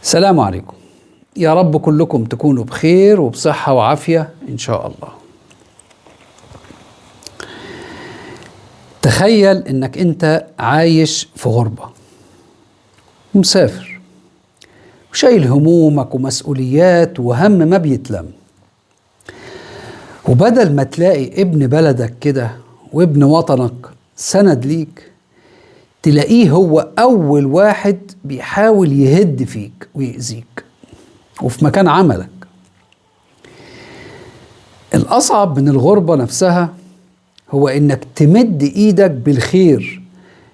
السلام عليكم. يا رب كلكم تكونوا بخير وبصحة وعافية إن شاء الله. تخيل إنك أنت عايش في غربة ومسافر وشايل همومك ومسؤوليات وهم ما بيتلم، وبدل ما تلاقي ابن بلدك كده وابن وطنك سند ليك، تلاقيه هو أول واحد بيحاول يهد فيك ويأذيك وفي مكان عملك. الأصعب من الغربة نفسها هو إنك تمد إيدك بالخير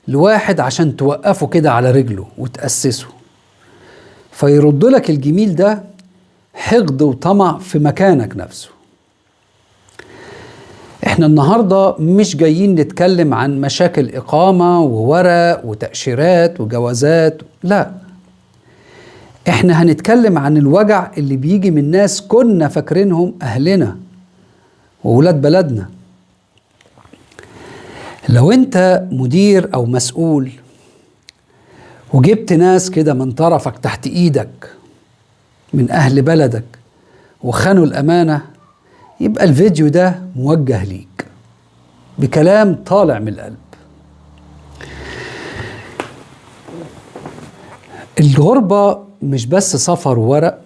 لواحد عشان توقفه كده على رجله وتأسسه، فيرد لك الجميل ده حقد وطمع في مكانك نفسه. احنا النهاردة مش جايين نتكلم عن مشاكل إقامة وورق وتأشيرات وجوازات، لا، احنا هنتكلم عن الوجع اللي بيجي من ناس كنا فاكرينهم أهلنا وولاد بلدنا. لو انت مدير أو مسؤول وجبت ناس كده من طرفك تحت إيدك من أهل بلدك وخانوا الأمانة، يبقى الفيديو ده موجه ليك بكلام طالع من القلب. الغربة مش بس سفر وورق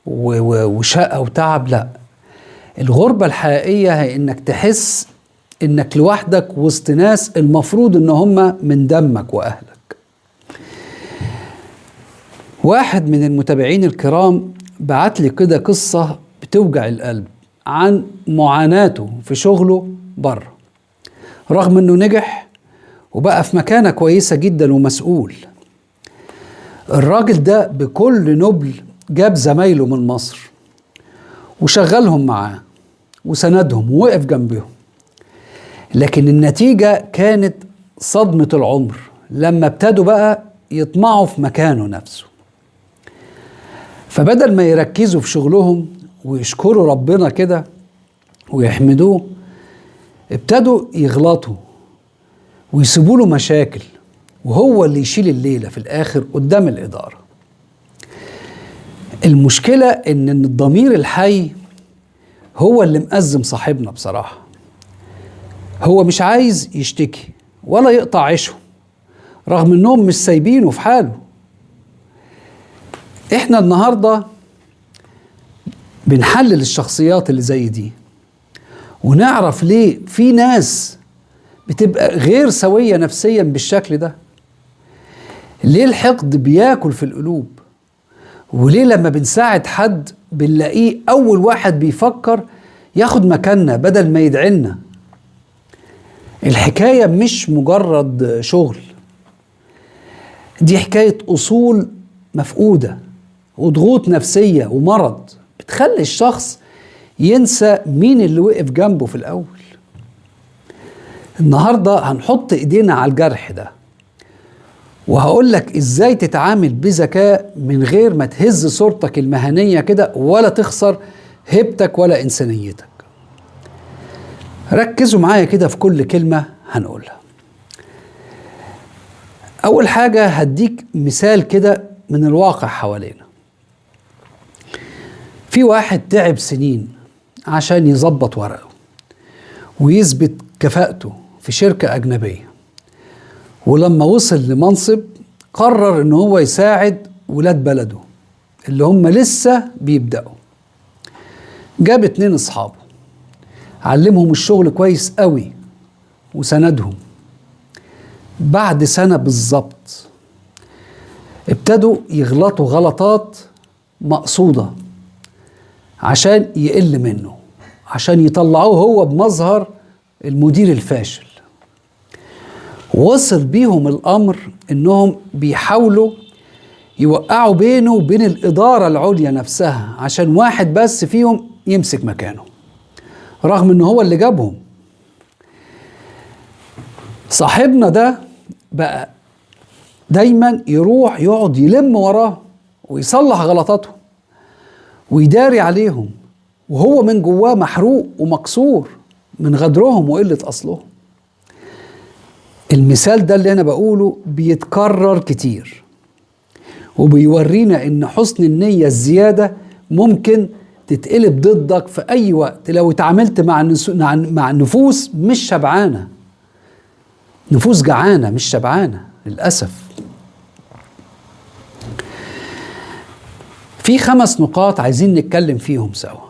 وشقة وتعب، لا، الغربة الحقيقية هي انك تحس انك لوحدك وسط ناس المفروض ان هم من دمك واهلك. واحد من المتابعين الكرام بعت لي كده قصة بتوجع القلب عن معاناته في شغله بره، رغم انه نجح وبقى في مكانة كويسة جدا ومسؤول. الراجل ده بكل نبل جاب زمايله من مصر وشغلهم معاه وسندهم ووقف جنبهم، لكن النتيجة كانت صدمة العمر لما ابتدوا بقى يطمعوا في مكانه نفسه. فبدل ما يركزوا في شغلهم ويشكروا ربنا كده ويحمدوه، ابتدوا يغلطوا ويسيبوا له مشاكل، وهو اللي يشيل الليلة في الآخر قدام الإدارة. المشكلة إن الضمير الحي هو اللي مأزم صاحبنا بصراحة. هو مش عايز يشتكي ولا يقطع عيشه، رغم إنهم مش سايبينه في حاله. إحنا النهاردة بنحلل الشخصيات اللي زي دي ونعرف ليه في ناس بتبقى غير سوية نفسيا بالشكل ده، ليه الحقد بياكل في القلوب، وليه لما بنساعد حد بنلاقيه أول واحد بيفكر ياخد مكاننا بدل ما يدعلنا. الحكاية مش مجرد شغل، دي حكاية أصول مفقودة وضغوط نفسية ومرض بتخلي الشخص ينسى مين اللي وقف جنبه في الأول. النهاردة هنحط إيدينا على الجرح ده، وهقول لك إزاي تتعامل بذكاء من غير ما تهز صورتك المهنية كده ولا تخسر هيبتك ولا إنسانيتك. ركزوا معايا كده في كل كلمة هنقولها. أول حاجة هديك مثال كده من الواقع حوالينا. في واحد تعب سنين عشان يظبط ورقه ويثبت كفاءته في شركة أجنبية، ولما وصل لمنصب قرر إن هو يساعد ولاد بلده اللي هم لسه بيبدأوا. جاب 2 أصحابه علمهم الشغل كويس قوي وسندهم. بعد سنة بالظبط ابتدوا يغلطوا غلطات مقصودة عشان يقل منه، عشان يطلعوه هو بمظهر المدير الفاشل. وصل بيهم الأمر إنهم بيحاولوا يوقعوا بينه وبين الإدارة العليا نفسها عشان واحد بس فيهم يمسك مكانه، رغم إنه هو اللي جابهم. صاحبنا ده بقى دايما يروح يقعد يلم وراه ويصلح غلطاتهم ويداري عليهم، وهو من جواه محروق ومكسور من غدرهم وقلة أصلهم. المثال ده اللي أنا بقوله بيتكرر كتير، وبيورينا ان حسن النية الزيادة ممكن تتقلب ضدك في اي وقت لو اتعاملت مع النفوس مش شبعانة، نفوس جعانة مش شبعانة للأسف. في 5 نقاط عايزين نتكلم فيهم سوا.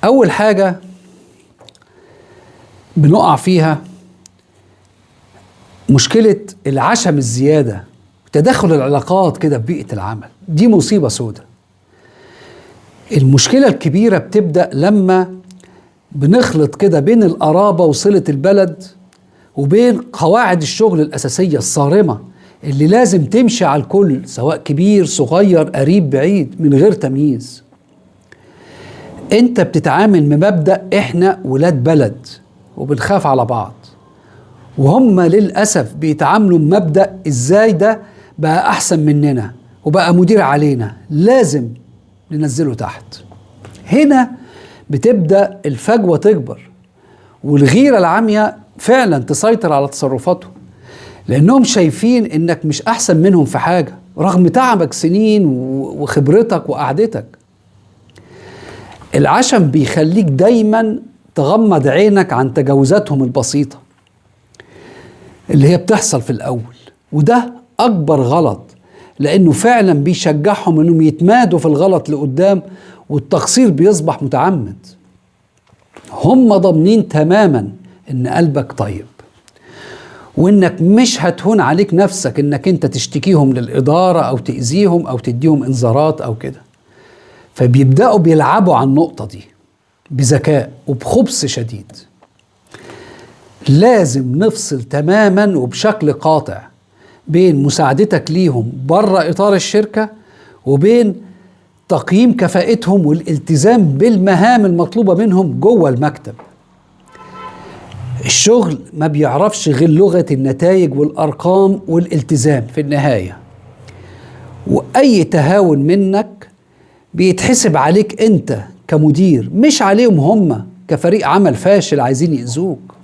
أول حاجة بنقع فيها مشكلة العشم الزيادة، تدخل العلاقات كده في بيئة العمل، دي مصيبة سودة. المشكلة الكبيرة بتبدأ لما بنخلط كده بين القرابة وصلة البلد وبين قواعد الشغل الأساسية الصارمة اللي لازم تمشي على الكل، سواء كبير صغير قريب بعيد من غير تمييز. انت بتتعامل بمبدأ احنا ولاد بلد وبنخاف على بعض، وهم للأسف بيتعاملوا بمبدأ ازاي ده بقى احسن مننا وبقى مدير علينا لازم ننزله تحت. هنا بتبدأ الفجوة تكبر والغيرة العامية فعلا تسيطر على تصرفاتهم، لأنهم شايفين إنك مش أحسن منهم في حاجة رغم تعبك سنين وخبرتك وقعدتك. العشم بيخليك دايما تغمض عينك عن تجاوزاتهم البسيطة اللي هي بتحصل في الأول، وده أكبر غلط لأنه فعلا بيشجعهم إنهم يتمادوا في الغلط لقدام والتقصير بيصبح متعمد. هم ضامنين تماما إن قلبك طيب وإنك مش هتهون عليك نفسك إنك أنت تشتكيهم للإدارة أو تأذيهم أو تديهم إنذارات أو كده، فبيبدأوا بيلعبوا على النقطة دي بذكاء وبخبث شديد. لازم نفصل تماما وبشكل قاطع بين مساعدتك ليهم بره إطار الشركة وبين تقييم كفاءتهم والالتزام بالمهام المطلوبة منهم جوه المكتب. الشغل ما بيعرفش غير لغة النتائج والأرقام والالتزام في النهاية، وأي تهاون منك بيتحسب عليك أنت كمدير مش عليهم هم كفريق عمل فاشل عايزين يأذوك.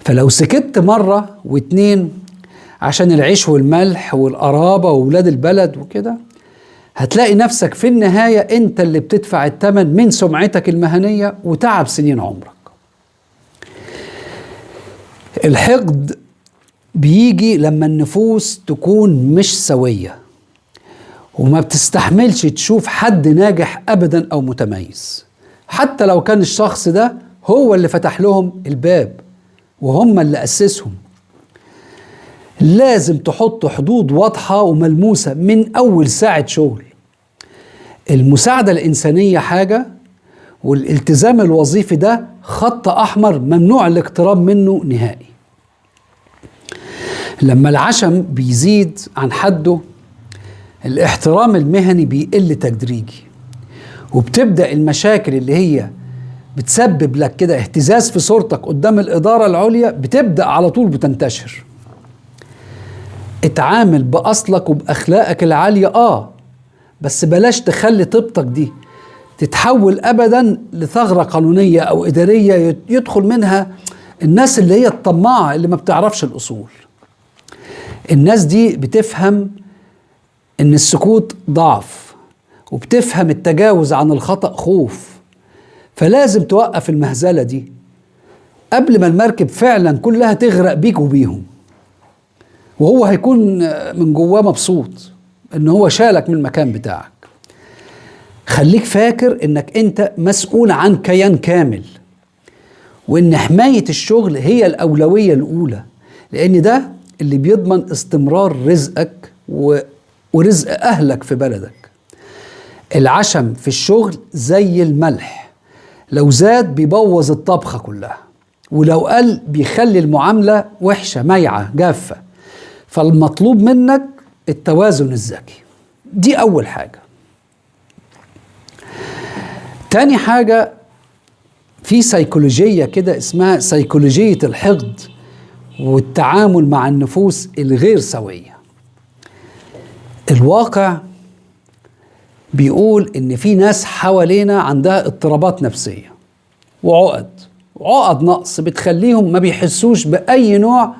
فلو سكت مرة واتنين عشان العيش والملح والقرابة وولاد البلد وكده، هتلاقي نفسك في النهاية انت اللي بتدفع الثمن من سمعتك المهنية وتعب سنين عمرك. الحقد بيجي لما النفوس تكون مش سوية وما بتستحملش تشوف حد ناجح أبدا أو متميز، حتى لو كان الشخص ده هو اللي فتح لهم الباب وهم اللي أسسهم. لازم تحط حدود واضحة وملموسة من أول ساعة شغل. المساعدة الإنسانية حاجة، والالتزام الوظيفي ده خط أحمر ممنوع الاقتراب منه نهائي. لما العشم بيزيد عن حده الاحترام المهني بيقل تدريجي، وبتبدأ المشاكل اللي هي بتسبب لك كده اهتزاز في صورتك قدام الإدارة العليا بتبدأ على طول بتنتشر. اتعامل بأصلك وبأخلاقك العالية بس بلاش تخلي طيبتك دي تتحول أبدا لثغرة قانونية أو إدارية يدخل منها الناس اللي هي الطماعة اللي ما بتعرفش الأصول. الناس دي بتفهم إن السكوت ضعف، وبتفهم التجاوز عن الخطأ خوف، فلازم توقف المهزلة دي قبل ما المركب فعلا كلها تغرق بيك وبيهم، وهو هيكون من جواه مبسوط إن هو شالك من المكان بتاعك. خليك فاكر إنك أنت مسؤول عن كيان كامل، وإن حماية الشغل هي الأولوية الأولى، لأن ده اللي بيضمن استمرار رزقك ورزق أهلك في بلدك. العشم في الشغل زي الملح، لو زاد بيبوظ الطبخة كلها، ولو قل بيخلي المعاملة وحشة ميعة جافة. فالمطلوب منك التوازن الذكي، دي أول حاجة. تاني حاجة، في سيكولوجية كده اسمها سيكولوجية الحقد والتعامل مع النفوس الغير سوية. الواقع بيقول إن في ناس حوالينا عندها اضطرابات نفسية وعقد نقص بتخليهم ما بيحسوش بأي نوع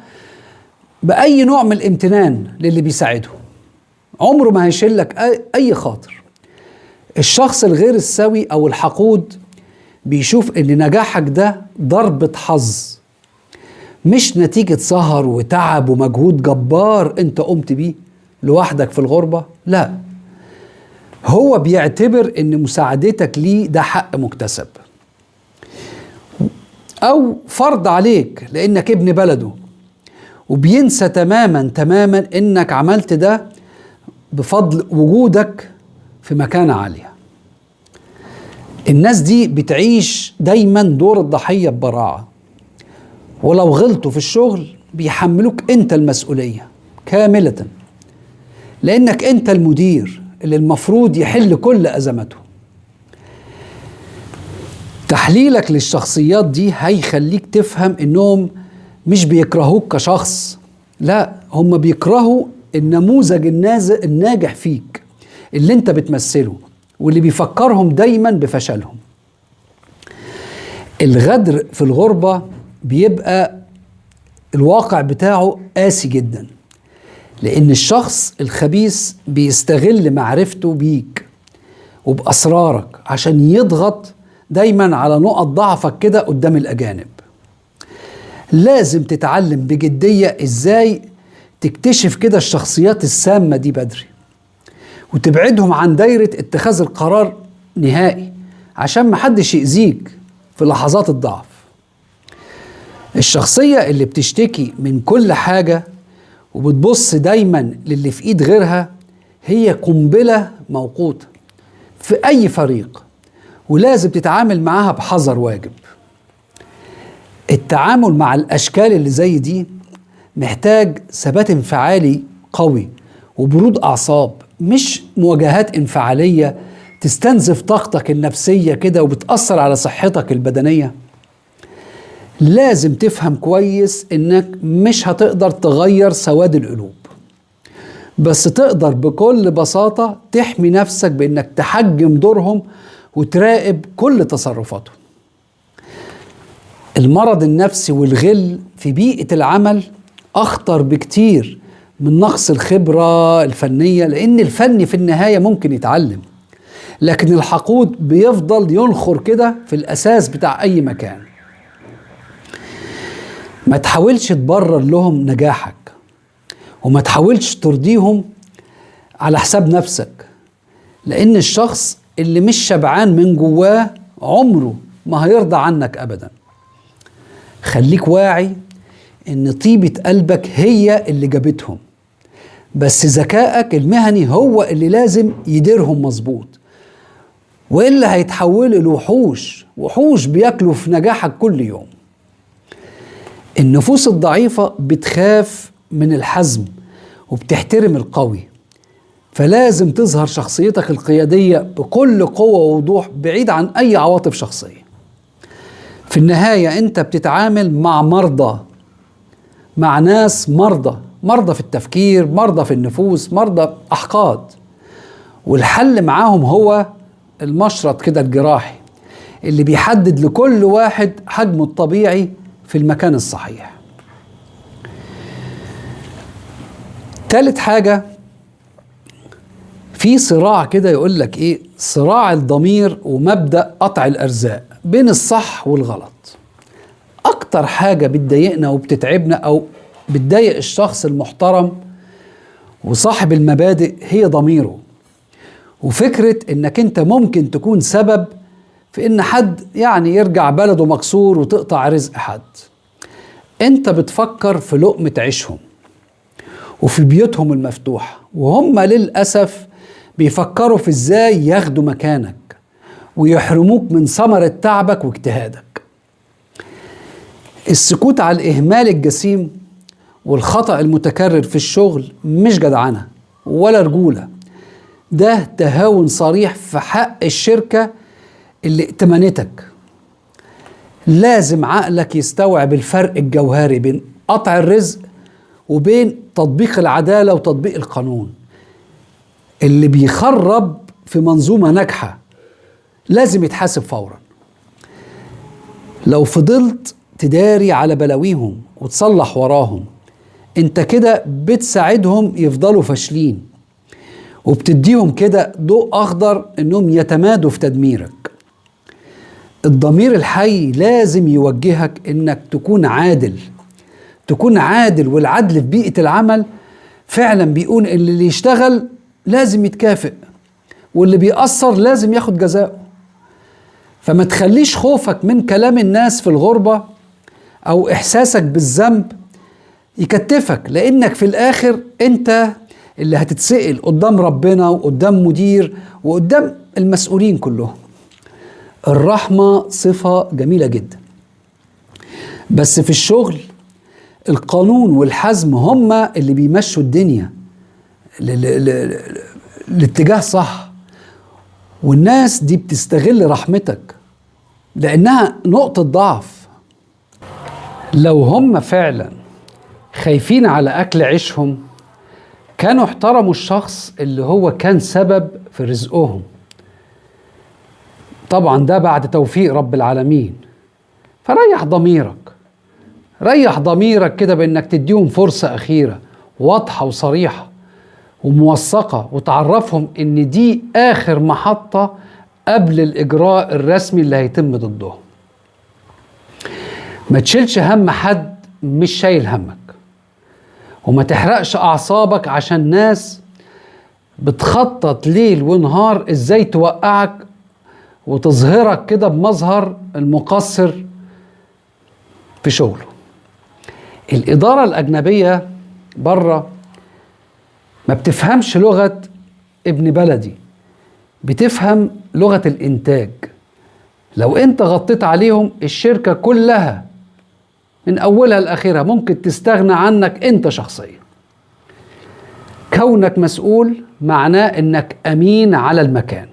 من الامتنان للي بيساعدهم. عمره ما هيشيلك أي خاطر. الشخص الغير السوي أو الحقود بيشوف إن نجاحك ده ضربة حظ، مش نتيجة سهر وتعب ومجهود جبار انت قمت بيه لوحدك في الغربة. لا، هو بيعتبر ان مساعدتك ليه ده حق مكتسب او فرض عليك لانك ابن بلده، وبينسى تماما انك عملت ده بفضل وجودك في مكانة عالية. الناس دي بتعيش دايما دور الضحية ببراعة، ولو غلطوا في الشغل بيحملوك انت المسؤولية كاملة، لانك انت المدير اللي المفروض يحل كل ازمته. تحليلك للشخصيات دي هيخليك تفهم انهم مش بيكرهوك كشخص، لا، هم بيكرهوا النموذج الناجح فيك اللي انت بتمثله، واللي بيفكرهم دايما بفشلهم. الغدر في الغربة بيبقى الواقع بتاعه قاسي جدا، لأن الشخص الخبيث بيستغل معرفته بيك وبأسرارك عشان يضغط دايما على نقط ضعفك كده قدام الأجانب. لازم تتعلم بجدية إزاي تكتشف كده الشخصيات السامة دي بدري، وتبعدهم عن دايرة اتخاذ القرار نهائي عشان محدش يأذيك في لحظات الضعف. الشخصية اللي بتشتكي من كل حاجة وبتبص دايما للي في ايد غيرها هي قنبلة موقوتة في اي فريق، ولازم تتعامل معاها بحذر واجب. التعامل مع الاشكال اللي زي دي محتاج ثبات انفعالي قوي وبرود اعصاب، مش مواجهات انفعالية تستنزف طاقتك النفسية كده وبتأثر على صحتك البدنية. لازم تفهم كويس انك مش هتقدر تغير سواد القلوب، بس تقدر بكل بساطة تحمي نفسك بانك تحجم دورهم وتراقب كل تصرفاتهم. المرض النفسي والغل في بيئة العمل اخطر بكتير من نقص الخبرة الفنية، لان الفن في النهاية ممكن يتعلم، لكن الحقود بيفضل ينخر كده في الاساس بتاع اي مكان. ما تحاولش تبرر لهم نجاحك، وما تحاولش ترضيهم على حساب نفسك، لأن الشخص اللي مش شبعان من جواه عمره ما هيرضى عنك أبدا. خليك واعي إن طيبة قلبك هي اللي جابتهم، بس ذكائك المهني هو اللي لازم يديرهم مظبوط، وإلا هيتحولوا لوحوش بياكلوا في نجاحك كل يوم. النفوس الضعيفة بتخاف من الحزم وبتحترم القوي، فلازم تظهر شخصيتك القيادية بكل قوة ووضوح بعيد عن أي عواطف شخصية. في النهاية أنت بتتعامل مع مرضى، مع ناس مرضى في التفكير، مرضى في النفوس، مرضى أحقاد، والحل معاهم هو المشرط كده الجراحي اللي بيحدد لكل واحد حجمه الطبيعي في المكان الصحيح. ثالث حاجة، في صراع كده يقول لك ايه، صراع الضمير ومبدأ قطع الأرزاق بين الصح والغلط. أكتر حاجة بتضايقنا وبتتعبنا أو بتضايق الشخص المحترم وصاحب المبادئ هي ضميره، وفكرة انك انت ممكن تكون سبب في ان حد يعني يرجع بلده مكسور وتقطع رزق حد. انت بتفكر في لقمة عيشهم وفي بيوتهم المفتوحة، وهم للأسف بيفكروا في ازاي ياخدوا مكانك ويحرموك من ثمرة تعبك واجتهادك. السكوت على الإهمال الجسيم والخطأ المتكرر في الشغل مش جدعنة ولا رجولة، ده تهاون صريح في حق الشركة اللي ائتمنتك. لازم عقلك يستوعب الفرق الجوهري بين قطع الرزق وبين تطبيق العدالة وتطبيق القانون. اللي بيخرب في منظومة ناجحة لازم يتحاسب فورا. لو فضلت تداري على بلاويهم وتصلح وراهم، انت كده بتساعدهم يفضلوا فاشلين، وبتديهم كده ضوء أخضر إنهم يتمادوا في تدميرك. الضمير الحي لازم يوجهك إنك تكون عادل، تكون عادل. والعدل في بيئة العمل فعلا بيقول إن اللي يشتغل لازم يتكافئ، واللي بيأثر لازم ياخد جزاؤه. فما تخليش خوفك من كلام الناس في الغربة أو إحساسك بالذنب يكتفك، لأنك في الآخر أنت اللي هتتسأل قدام ربنا وقدام مدير وقدام المسؤولين كلهم. الرحمة صفة جميلة جدا، بس في الشغل القانون والحزم هما اللي بيمشوا الدنيا الاتجاه صح. والناس دي بتستغل رحمتك لأنها نقطة ضعف. لو هم فعلا خايفين على أكل عيشهم كانوا احترموا الشخص اللي هو كان سبب في رزقهم. طبعا ده بعد توفيق رب العالمين. فريح ضميرك، ريح ضميرك كده بأنك تديهم فرصة أخيرة واضحة وصريحة وموثقة، وتعرفهم ان دي آخر محطة قبل الإجراء الرسمي اللي هيتم ضدهم. ما تشيلش هم حد مش شايل همك، وما تحرقش أعصابك عشان ناس بتخطط ليل ونهار ازاي توقعك وتظهرك كده بمظهر المقصر في شغله. الإدارة الأجنبية بره ما بتفهمش لغة ابن بلدي، بتفهم لغة الإنتاج. لو أنت غطيت عليهم الشركة كلها من أولها لآخرها ممكن تستغنى عنك أنت شخصيا. كونك مسؤول معناه أنك أمين على المكان،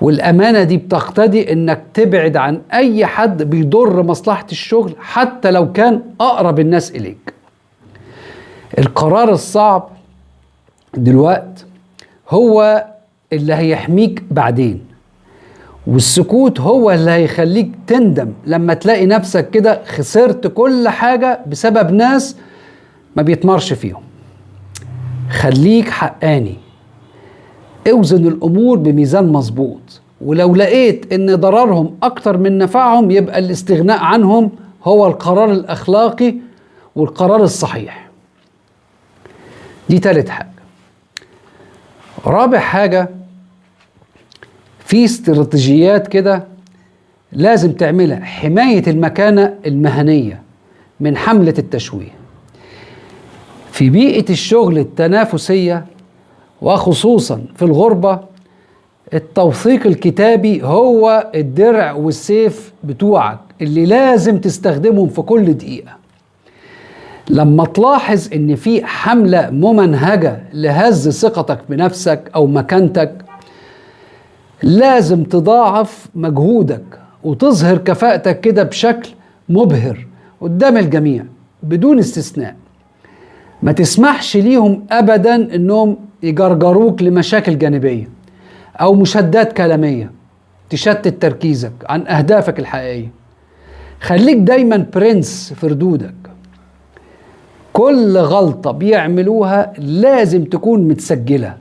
والأمانة دي بتقتضي أنك تبعد عن أي حد بيضر مصلحة الشغل حتى لو كان أقرب الناس إليك. القرار الصعب دلوقتي هو اللي هيحميك بعدين، والسكوت هو اللي هيخليك تندم لما تلاقي نفسك كده خسرت كل حاجة بسبب ناس ما بيتمرش فيهم. خليك حقاني، اوزن الأمور بميزان مظبوط، ولو لقيت ان ضررهم اكتر من نفعهم يبقى الاستغناء عنهم هو القرار الأخلاقي والقرار الصحيح. دي تالت حاجة. رابع حاجة، في استراتيجيات كده لازم تعملها حماية المكانة المهنية من حملة التشويه. في بيئة الشغل التنافسية وخصوصا في الغربة التوثيق الكتابي هو الدرع والسيف بتوعك اللي لازم تستخدمهم في كل دقيقة. لما تلاحظ ان في حملة ممنهجة لهز ثقتك بنفسك او مكانتك لازم تضاعف مجهودك وتظهر كفاءتك كده بشكل مبهر قدام الجميع بدون استثناء. ما تسمحش ليهم ابدا انهم يجرجروك لمشاكل جانبية او مشادات كلامية تشتت تركيزك عن اهدافك الحقيقية. خليك دايما برنس في ردودك. كل غلطة بيعملوها لازم تكون متسجلة،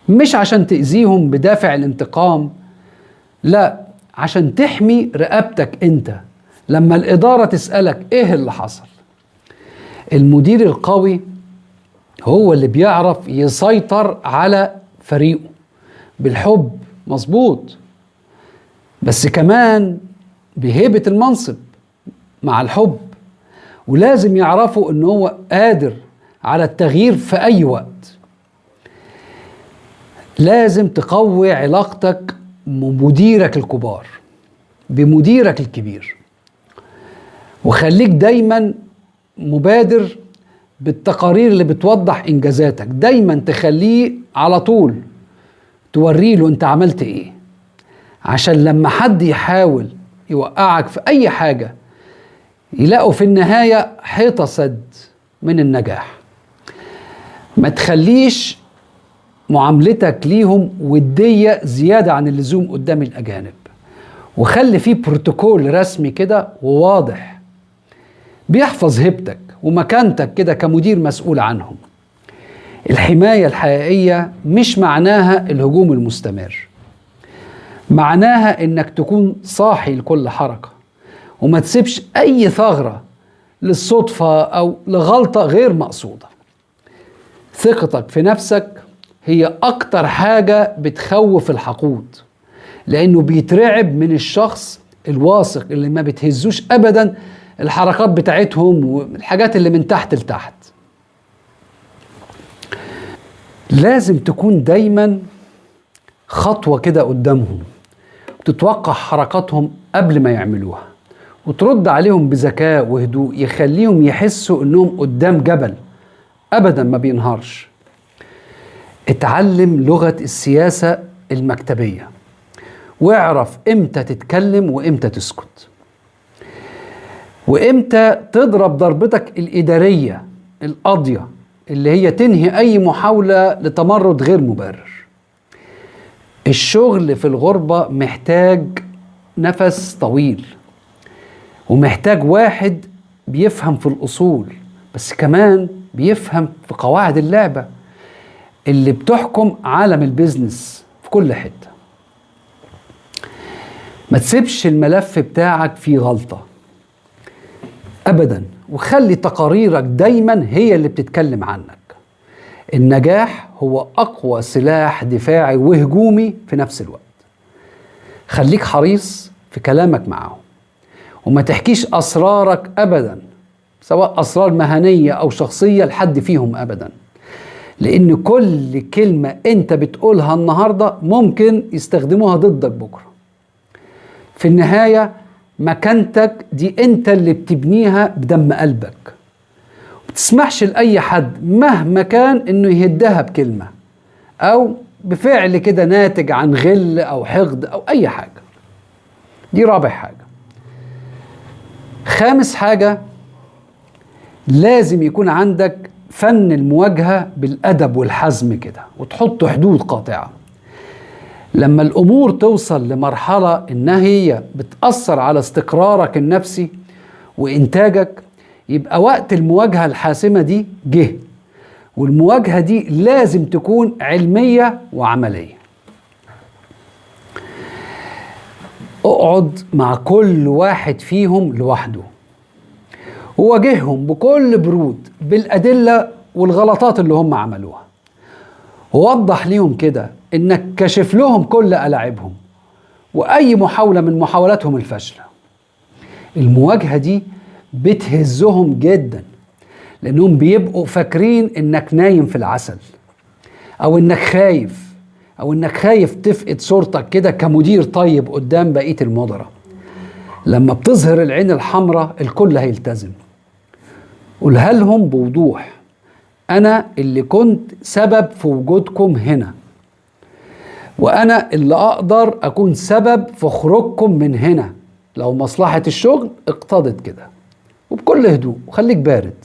مش عشان تأذيهم بدافع الانتقام، لا، عشان تحمي رقبتك انت لما الإدارة تسألك ايه اللي حصل. المدير القوي هو اللي بيعرف يسيطر على فريقه بالحب، مظبوط، بس كمان بهيبة المنصب مع الحب. ولازم يعرفوا ان هو قادر على التغيير في اي وقت. لازم تقوي علاقتك بمديرك الكبار بمديرك الكبير، وخليك دايما مبادر بالتقارير اللي بتوضح انجازاتك. دايما تخليه على طول توريله انت عملت ايه، عشان لما حد يحاول يوقعك في اي حاجة يلاقوا في النهاية حيطة سد من النجاح. ما تخليش معاملتك ليهم ودية زيادة عن اللزوم قدام الأجانب، وخلي فيه بروتوكول رسمي كده وواضح بيحفظ هيبتك ومكانتك كده كمدير مسؤول عنهم. الحماية الحقيقية مش معناها الهجوم المستمر، معناها انك تكون صاحي لكل حركة وما تسيبش اي ثغرة للصدفة او لغلطة غير مقصودة. ثقتك في نفسك هي اكتر حاجة بتخوف الحقود، لانه بيترعب من الشخص الواثق اللي ما بتهزوش ابدا الحركات بتاعتهم والحاجات اللي من تحت لتحت. لازم تكون دايما خطوة كده قدامهم، تتوقع حركاتهم قبل ما يعملوها وترد عليهم بذكاء وهدوء يخليهم يحسوا انهم قدام جبل ابدا ما بينهارش. اتعلم لغة السياسة المكتبية واعرف امتى تتكلم وامتى تسكت، وامتى تضرب ضربتك الإدارية القاضية اللي هي تنهي أي محاولة لتمرد غير مبرر. الشغل في الغربة محتاج نفس طويل، ومحتاج واحد بيفهم في الأصول بس كمان بيفهم في قواعد اللعبة اللي بتحكم عالم البيزنس في كل حتة. ما تسيبش الملف بتاعك فيه غلطة أبدا، وخلي تقاريرك دايما هي اللي بتتكلم عنك. النجاح هو أقوى سلاح دفاعي وهجومي في نفس الوقت. خليك حريص في كلامك معهم، وما تحكيش أسرارك أبدا، سواء أسرار مهنية أو شخصية لحد فيهم أبدا، لأن كل كلمة أنت بتقولها النهاردة ممكن يستخدموها ضدك بكرة. في النهاية مكانتك دي أنت اللي بتبنيها بدم قلبك، ومتسمحش لأي حد مهما كان إنه يهدها بكلمة أو بفعل كده ناتج عن غل أو حقد أو أي حاجة. دي رابع حاجة. خامس حاجة، لازم يكون عندك فن المواجهة بالأدب والحزم كده، وتحط حدود قاطعة. لما الأمور توصل لمرحلة إنها هي بتأثر على استقرارك النفسي وإنتاجك، يبقى وقت المواجهة الحاسمة دي جه، والمواجهة دي لازم تكون علمية وعملية. اقعد مع كل واحد فيهم لوحده وواجههم بكل برود بالأدلة والغلطات اللي هم عملوها، ووضح ليهم كده إنك كشف لهم كل ألاعبهم وأي محاولة من محاولاتهم الفاشلة. المواجهة دي بتهزهم جدا، لأنهم بيبقوا فاكرين إنك نايم في العسل، أو إنك خايف تفقد صورتك كده كمدير طيب قدام بقية المدراء. لما بتظهر العين الحمراء الكل هيلتزم. قولها لهم بوضوح: أنا اللي كنت سبب في وجودكم هنا، وأنا اللي أقدر أكون سبب في خروجكم من هنا لو مصلحة الشغل اقتضت كده. وبكل هدوء، وخليك بارد.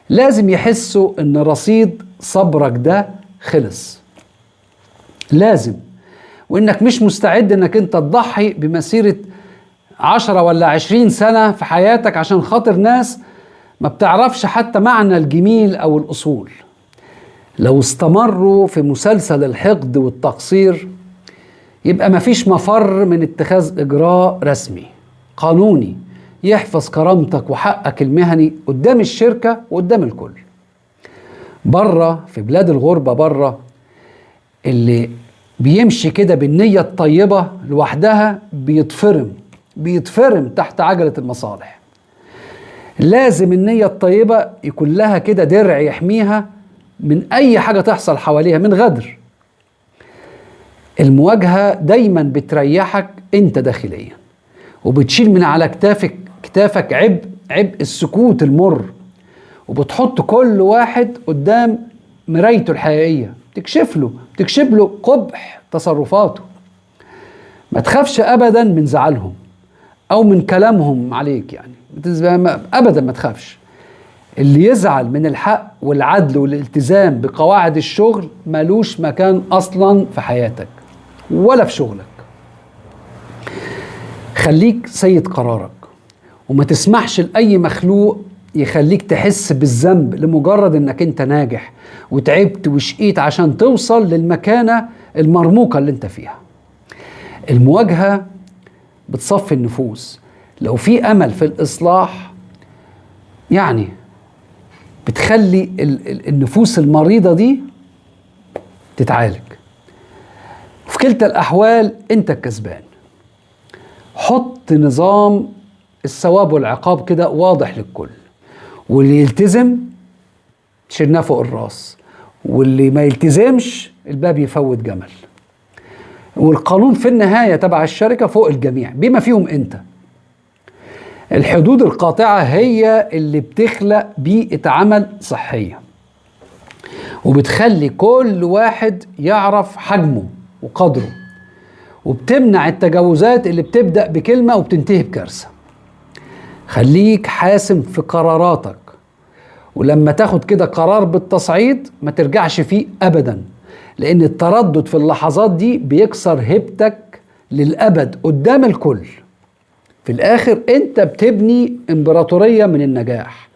لازم يحسوا إن رصيد صبرك ده خلص، لازم، وإنك مش مستعد إنك أنت تضحي بمسيرة 10 ولا 20 سنة في حياتك عشان خاطر ناس ما بتعرفش حتى معنى الجميل أو الأصول. لو استمروا في مسلسل الحقد والتقصير، يبقى مفيش مفر من اتخاذ إجراء رسمي قانوني يحفظ كرامتك وحقك المهني قدام الشركة وقدام الكل. بره في بلاد الغربة، بره اللي بيمشي كده بالنية الطيبة لوحدها بيتفرم تحت عجلة المصالح. لازم النية الطيبة يكون لها كده درع يحميها من أي حاجة تحصل حواليها من غدر. المواجهة دايما بتريحك أنت داخليا، وبتشيل من على كتافك عبء السكوت المر، وبتحط كل واحد قدام مرايته الحقيقية، تكشف له قبح تصرفاته. ما تخافش أبدا من زعلهم أو من كلامهم عليك، يعني أبدا ما تخافش. اللي يزعل من الحق والعدل والالتزام بقواعد الشغل ملوش مكان أصلا في حياتك ولا في شغلك. خليك سيد قرارك، وما تسمحش لأي مخلوق يخليك تحس بالذنب لمجرد انك انت ناجح وتعبت وشقيت عشان توصل للمكانة المرموقة اللي انت فيها. المواجهة بتصفي النفوس. لو في امل في الاصلاح يعني بتخلي النفوس المريضة دي تتعالج. في كلتا الاحوال انت الكسبان. حط نظام الثواب والعقاب كده واضح للكل، واللي يلتزم شلناه فوق الراس، واللي ما يلتزمش الباب يفوت جمل. والقانون في النهاية تبع الشركة فوق الجميع بما فيهم انت. الحدود القاطعة هي اللي بتخلق بيئة عمل صحية، وبتخلي كل واحد يعرف حجمه وقدره، وبتمنع التجاوزات اللي بتبدأ بكلمة وبتنتهي بكارثة. خليك حاسم في قراراتك، ولما تاخد كده قرار بالتصعيد ما ترجعش فيه أبدا، لأن التردد في اللحظات دي بيكسر هيبتك للأبد قدام الكل. في الآخر أنت بتبني إمبراطورية من النجاح،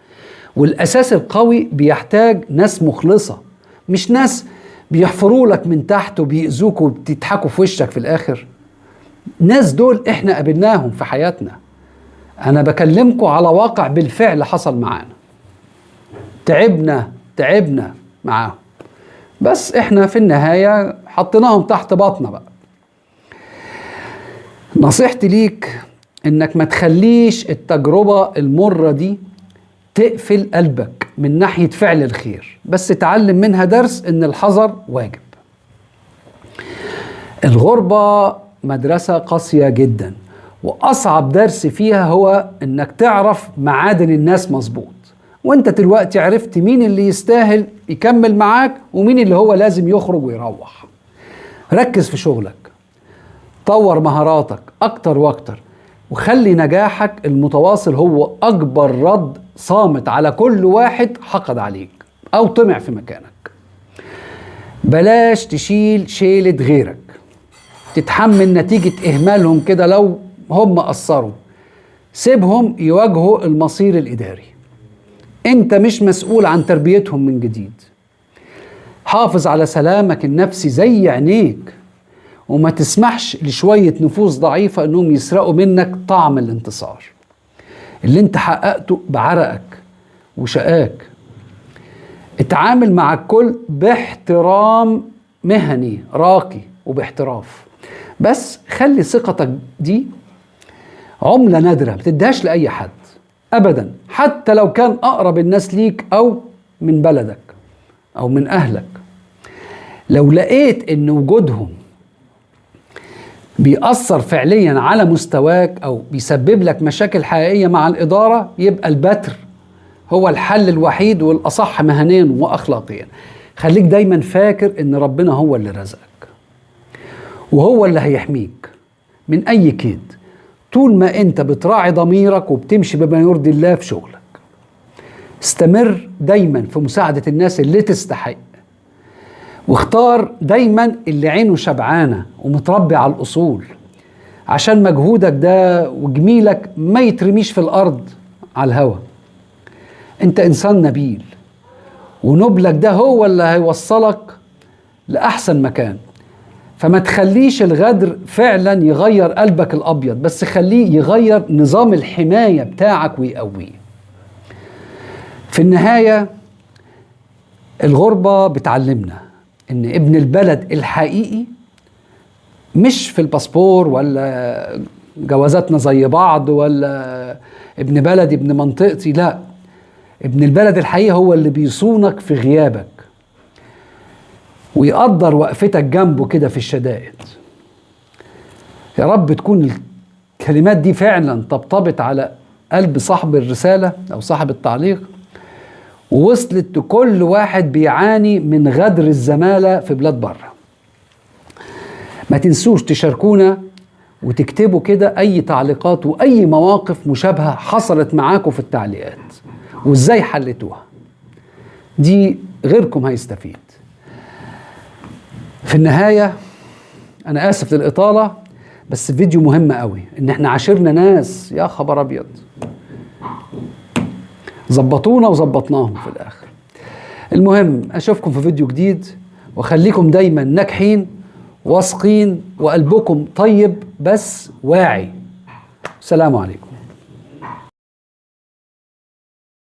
والأساس القوي بيحتاج ناس مخلصة، مش ناس بيحفروا لك من تحت وبيأذوك وبتضحكوا في وشك في الآخر. ناس دول إحنا قابلناهم في حياتنا. أنا بكلمكم على واقع بالفعل حصل معانا. تعبنا معاهم، بس إحنا في النهاية حطيناهم تحت باطنا بقى. نصيحتي ليك إنك ما تخليش التجربة المرة دي تقفل قلبك من ناحية فعل الخير، بس تعلم منها درس إن الحذر واجب. الغربة مدرسة قاسية جدا، وأصعب درس فيها هو إنك تعرف معادن الناس مظبوط. وإنت دلوقتي عرفت مين اللي يستاهل يكمل معاك ومين اللي هو لازم يخرج ويروح. ركز في شغلك، طور مهاراتك أكتر وأكتر، وخلي نجاحك المتواصل هو أكبر رد صامت على كل واحد حقد عليك أو طمع في مكانك. بلاش تشيل شيلة غيرك، تتحمل نتيجة إهمالهم كده لو هم قصروا. سيبهم يواجهوا المصير الإداري، أنت مش مسؤول عن تربيتهم من جديد. حافظ على سلامك النفسي زي عينيك، وما تسمحش لشوية نفوس ضعيفة انهم يسرقوا منك طعم الانتصار اللي انت حققته بعرقك وشقاك. اتعامل مع الكل باحترام مهني راقي وباحتراف، بس خلي ثقتك دي عملة نادرة ما تديهاش لأي حد أبدا، حتى لو كان أقرب الناس ليك أو من بلدك أو من أهلك. لو لقيت إن وجودهم بيأثر فعليا على مستواك أو بيسبب لك مشاكل حقيقية مع الإدارة، يبقى البتر هو الحل الوحيد والأصح مهنيا وأخلاقيا. خليك دايما فاكر إن ربنا هو اللي رزقك، وهو اللي هيحميك من أي كيد طول ما أنت بتراعي ضميرك وبتمشي بما يرضي الله في شغلك. استمر دايما في مساعدة الناس اللي تستحق، واختار دايما اللي عينه شبعانة ومتربي على الأصول، عشان مجهودك ده وجميلك ما يترميش في الأرض على الهوا. انت إنسان نبيل، ونبلك ده هو اللي هيوصلك لأحسن مكان. فما تخليش الغدر فعلا يغير قلبك الأبيض، بس خليه يغير نظام الحماية بتاعك ويقويه. في النهاية الغربة بتعلمنا إن ابن البلد الحقيقي مش في الباسبور ولا جوازاتنا زي بعض ولا ابن بلدي ابن منطقتي، لا، ابن البلد الحقيقي هو اللي بيصونك في غيابك ويقدر وقفتك جنبه كده في الشدائد. يا رب تكون الكلمات دي فعلا طبطبت على قلب صاحب الرسالة أو صاحب التعليق، ووصلت لكل واحد بيعاني من غدر الزمالة في بلاد بره. ما تنسوش تشاركونا وتكتبوا كده أي تعليقات وأي مواقف مشابهة حصلت معاكم في التعليقات وإزاي حلتوها، دي غيركم هيستفيد. في النهاية أنا آسف للإطالة، بس فيديو مهم قوي إن احنا عاشرنا ناس يا خبر أبيض ظبطونا وظبطناهم في الاخر. المهم اشوفكم في فيديو جديد، وخليكم دايما ناجحين واثقين وقلبكم طيب بس واعي. السلام عليكم.